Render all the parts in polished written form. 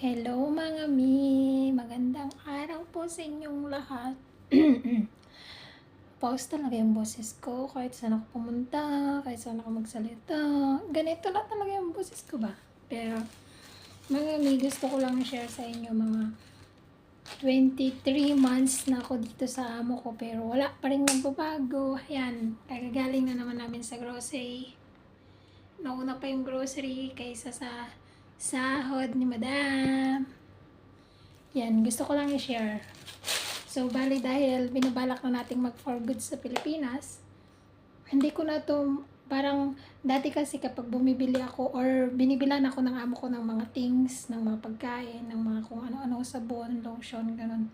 Hello mga mi! Magandang araw po sa inyong lahat. Pause talaga yung boses ko kahit saan ako pumunta, kahit saan ako magsalita. Ganito na talaga yung boses ko ba? Pero mga mi, gusto ko lang share sa inyo mga 23 months na ako dito sa amo ko pero wala pa rin nagbabago. Ayan, kagagaling na naman namin sa grocery. Nauna pa yung grocery kaysa sa sahod ni madam. Yan, gusto ko lang i-share. So, bali dahil binabalak na nating mag-for good sa Pilipinas, hindi ko na to, parang dati kasi kapag bumibili ako or binibilan ako ng amo ko ng mga things, ng mga pagkain, ng mga kung ano-ano, sabon, lotion, ganun.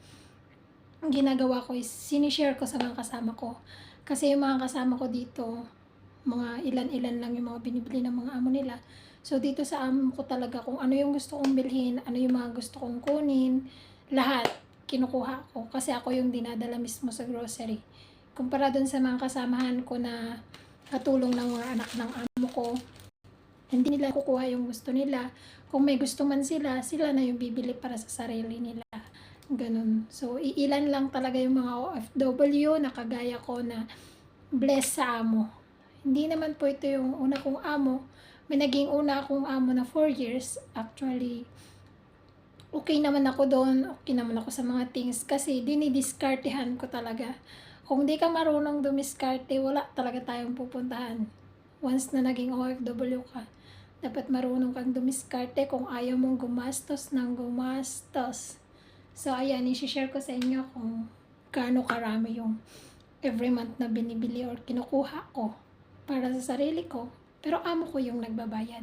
Ang ginagawa ko is sinishare ko sa mga kasama ko. Kasi yung mga kasama ko dito, mga ilan-ilan lang yung mga binibili ng mga amo nila. So, dito sa amo ko talaga kung ano yung gusto kong bilhin, ano yung mga gusto kong kunin, lahat kinukuha ko. Kasi ako yung dinadala mismo sa grocery. Kumpara dun sa mga kasamahan ko na katulong ng mga anak ng amo ko, hindi nila kukuha yung gusto nila. Kung may gusto man sila, sila na yung bibili para sa sarili nila. Ganun. So, iilan lang talaga yung mga OFW na kagaya ko na blessed sa amo. Hindi naman po ito yung una kong amo. May naging una akong amo na 4 years. Actually, okay naman ako doon. Okay naman ako sa mga things kasi dinidiskartehan ko talaga. Kung di ka marunong dumiskarte, wala talaga tayong pupuntahan. Once na naging OFW ka, dapat marunong kang dumiskarte kung ayaw mong gumastos ng gumastos. So, ayan, i-share ko sa inyo kung gaano karami yung every month na binibili or kinukuha ko para sa sarili ko. Pero amo ko yung nagbabayad.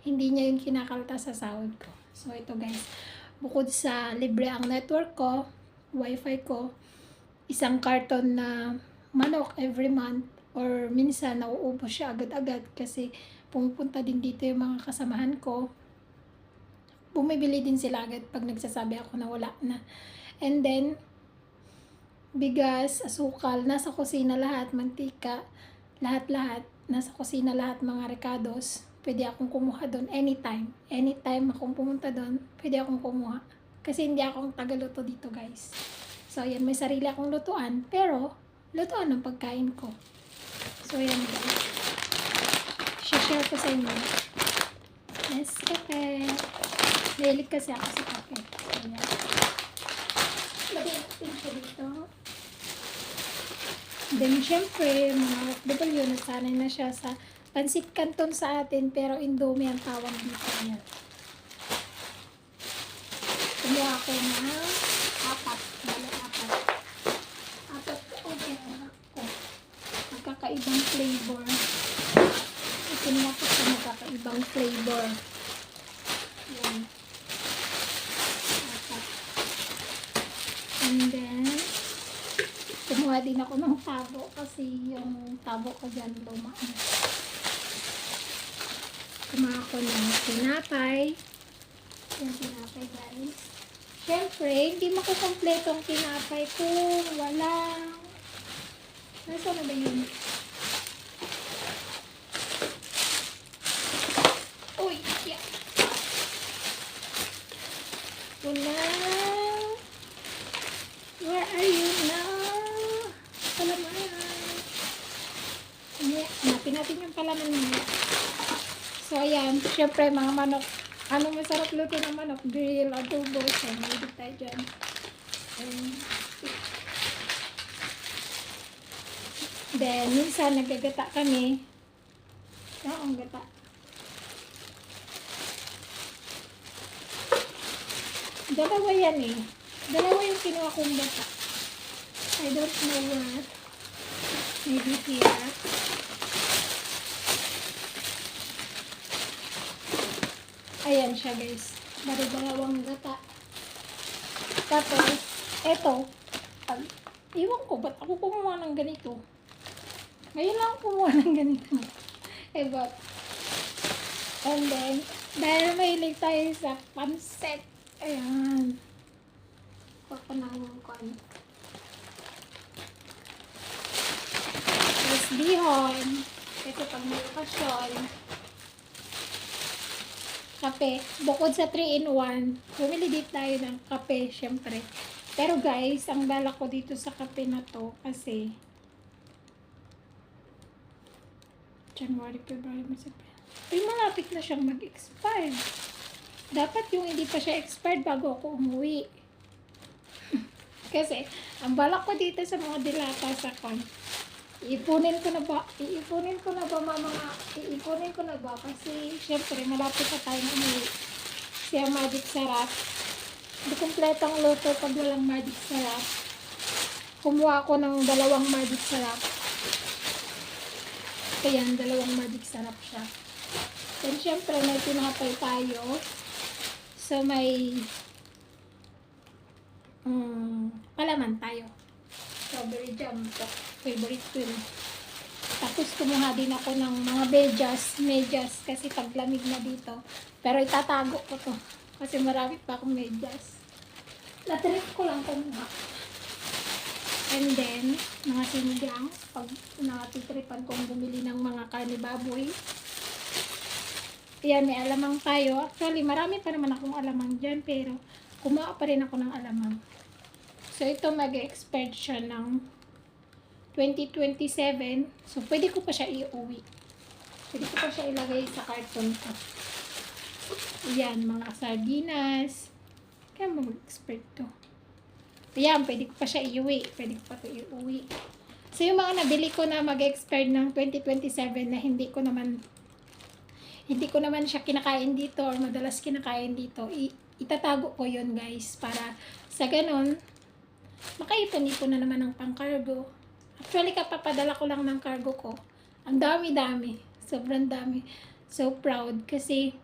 Hindi niya yung kinakalta sa sahod ko. So, ito guys, bukod sa libre ang network ko, wifi ko, isang karton na manok every month or minsan nauubos siya agad-agad kasi pumupunta din dito yung mga kasamahan ko. Bumibili din sila agad pag nagsasabi ako na wala na. And then, bigas, asukal, nasa kusina lahat, mantika, lahat-lahat, nasa kusina lahat mga rekados. Pwede akong kumuha doon anytime. Anytime akong pumunta doon, pwede akong kumuha. Kasi hindi akong tagaluto dito guys. So, ayan, may sarili akong lutuan, pero lutuan ng pagkain ko. So, ayan guys. Share ko sa inyo. Yes, kape. Mahilig kasi ako sa kape. So, ayan. Lagyan natin siya dito. Then, syempre, mga OFW, nasanay na siya sa pansit canton sa atin, pero Indomie ang tawag dito. Ayan. Kumuha ako ng apat. Bale, apat. Apat, okay. Ako. Magkakaibang flavor. Kumuha ko sa magkakaibang flavor. Ayan. Apat. And then, kumuha din ako ng tabo kasi yung tabo ko dyan lumaan. Kumuha ako ng tinapay. Yung tinapay guys. Siyempre, hindi makukompleto ang tinapay kung walang... Nasaan na ba yun? Uy! Yeah. Walang... Where are you now? Palaman. Hanapin natin yung palaman niya. So, ayan. Siyempre, mga manok. Anong masarap luto ng manok? Grill, adobo. So, mahilig tayo dyan. Then, minsan, nagagata kami. Ang gata. Dalawa yan eh. Dalawa yung kinuha kong bata. I don't know what. Maybe here. Ayan siya guys. Bari dalawang gata. Tapos, eto. Iwan ko, ba't ako kumuha ng ganito? Ngayon lang kumuha ng ganito. But, and then, dahil mahilig tayo sa pansit. Ayan. Papanawang ko ano. Tapos bihon. Ito pag may okasyon. kape. Bukod sa 3-in-1, bumili din tayo ng kape, syempre. Pero guys, ang balak ko dito sa kape na to, kasi January, February, March, April. Ay, malapit na siyang mag-expire. Dapat yung hindi pa siya expired bago ako umuwi. Kasi, ang balak ko dito sa mga dilata sa kon, iipunin ko na ba kasi syempre malapit na tayong umuwi. Siya magic sarap. Hindi kompletong luto pag walang magic sarap. Kumuha ako ng 2 magic sarap. Ayan, 2 magic sarap siya. Then syempre may tinapay tayo. So may palaman tayo. Strawberry jam to. Favorite ko yun. Tapos kumuha din ako ng mga medyas kasi taglamig na dito. Pero itatago ko to kasi marami pa akong medyas. Na-trip ko lang kumuha. And then, mga sinigang, pag natitripan kong bumili ng mga karne baboy. Ayan, may alamang tayo. Actually, marami pa naman akong alamang dyan, pero kumuha pa rin ako ng alamang. So, ito mag-expire siya ng 2027. So, pwede ko pa siya iuwi. Pwede ko pa siya ilagay sa karton ko. Ayan, mga sardinas. Kaya mag-expire to. Ayan, pwede ko pa siya iuwi. Pwede ko pa ito iuwi. So, yung mga nabili ko na mag-expire ng 2027 na hindi ko naman siya kinakain dito or madalas kinakain dito, itatago ko yun guys para sa ganon makaipon-ipon na naman ng pang-cargo. Actually, kapapadala ko lang ng cargo ko. Ang dami-dami. Sobrang dami. So proud kasi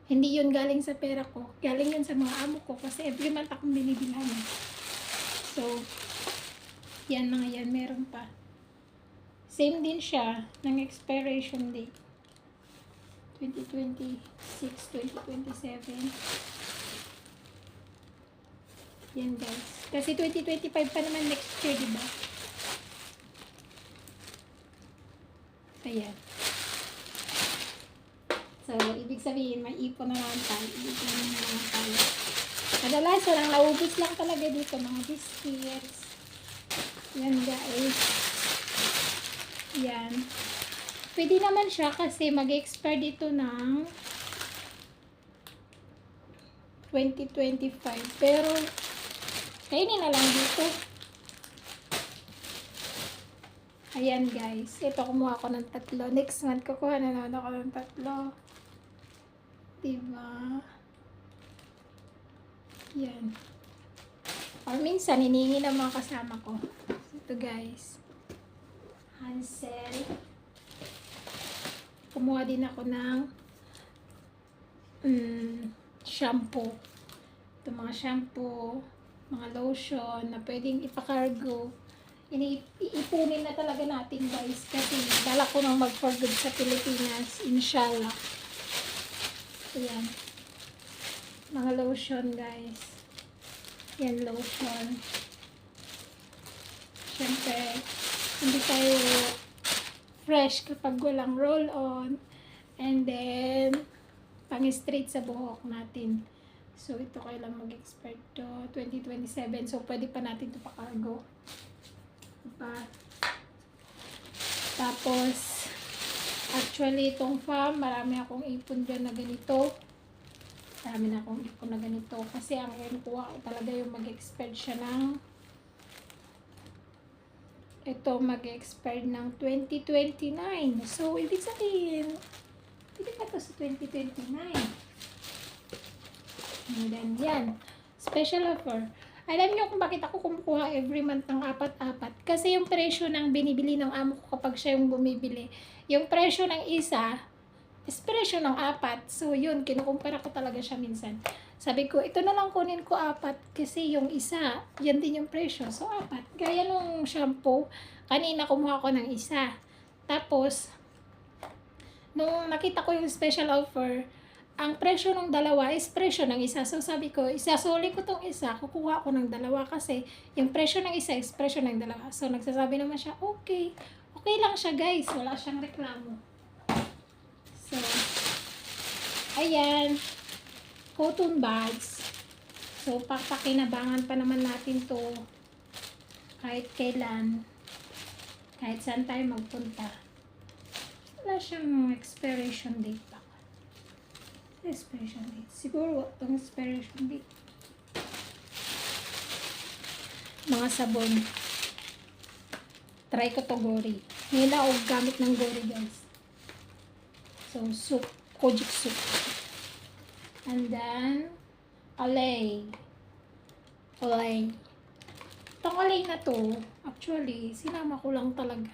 hindi yun galing sa pera ko. Galing yun sa mga amo ko kasi every month akong binibilhan. So, yan mga yan. Meron pa. Same din siya ng expiration date. 2026, 2027. Yan guys. Kasi 2025 pa naman next year, diba? Ayan. So, ibig sabihin, may ipon na naman tayo. Ipon na naman tayo. Madalas, walang naubos lang talaga dito. Mga biscuits. Yan guys. Yan. Pwede naman siya kasi mag-expire dito ng 2025. Pero, kainin na lang dito. Ayan guys. Ito, kumuha ko ng 3. Next month, kukuha na naman ako ng 3. Diba? Yan. Or minsan, hiningi ng mga kasama ko. Ito guys. Hansel. Kumuha din ako ng shampoo. Ito mga shampoo, mga lotion na pwedeng ipakargo. Iipunin na talaga natin guys kasi dala ko nang mag-for good sa Pilipinas, inshallah. Ayan. Mga lotion guys. Yan, lotion. Siyempre, hindi tayo fresh kapag walang roll-on. And then, pang-straight sa buhok natin. So, ito kailan mag-expire to 2027. So, pwede pa natin ito pa-cargo. Diba? Tapos, actually, itong farm, marami akong ipon dyan na ganito. Marami na akong ipon na ganito. Kasi ang kuha ko talaga yung mag-expire siya ng ito mag-expire ng 2029. So, ibig sabihin, hindi pa ito sa 2029. And then, yan. Special offer. Alam niyo kung bakit ako kumukuha every month ng 4-4? Kasi yung presyo ng binibili ng amo ko kapag siya yung bumibili, yung presyo ng isa, is presyo ng 4. So, yun, kinukumpara ko talaga siya minsan. Sabi ko, ito na lang kunin ko 4 kasi yung isa, yan din yung presyo. So, 4. Gaya nung shampoo, kanina kumuha ko ng isa. Tapos, nung nakita ko yung special offer, ang presyo ng 2 is presyo ng isa. So, sabi ko, isasuli ko tong isa, kukuha ko ng 2 kasi yung presyo ng isa is presyo ng 2. So, nagsasabi naman siya, okay. Okay lang siya guys, wala siyang reklamo. So, ayan, cotton buds. So, papakinabangan pa naman natin to kahit kailan, kahit saan tayo magpunta. Wala siyang expiration date pa. Expiration date. Siguro, itong expiration date. Mga sabon. Try ko to Gori. Ngayon ako gamit ng Gori, guys. So, soup. Kojic soup. And then, Olay. Olay. Itong Olay na to, actually, sinama ko lang talaga.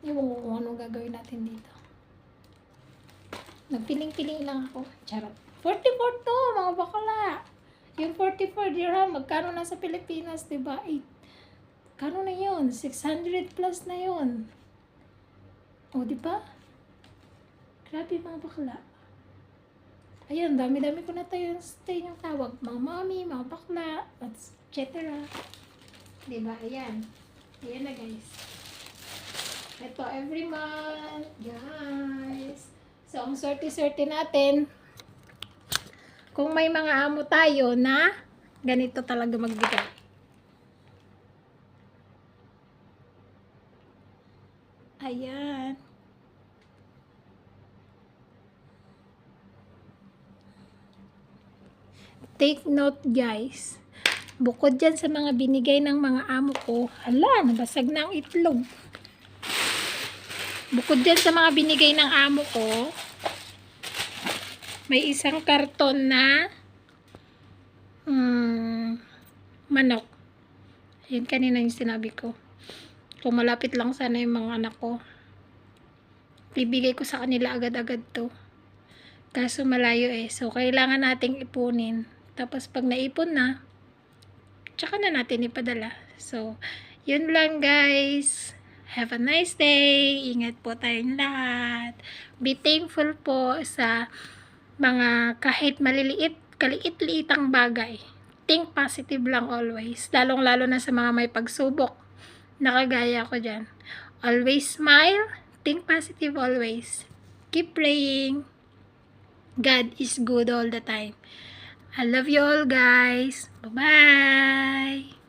Ewan ko kung anong gagawin natin dito. Nagpiling-piling lang ako. Charot. 44 to, mga bakala. Yung 44 dirham, magkano na sa Pilipinas, diba? Kano na yun? 600 plus na yun. O, diba? Grabe, mga bakla. Ayan, dami-dami ko na tayo yung tawag. Mga mami, mga bakla, etc. Diba? Ayan. Ayan na, guys. Ito, every month. Guys. So, ang swerte-swerte natin, kung may mga amo tayo na ganito talaga magbigay. Ayan. Take note, guys. Bukod dyan sa mga binigay ng mga amo ko, hala, nabasag na ang itlog. Bukod dyan sa mga binigay ng amo ko, may isang karton na manok. Yan kanina yung sinabi ko. Kung malapit lang sana yung mga anak ko, bibigay ko sa kanila agad-agad to. Kaso malayo So, kailangan nating ipunin. Tapos, pag naipon na, tsaka na natin ipadala. So, yun lang, guys. Have a nice day. Ingat po tayong lahat. Be thankful po sa mga kahit maliliit, kaliit-liitang bagay. Think positive lang always. Lalong-lalo na sa mga may pagsubok. Nakagaya ko dyan. Always smile. Think positive always. Keep praying. God is good all the time. I love you all, guys. Bye-bye.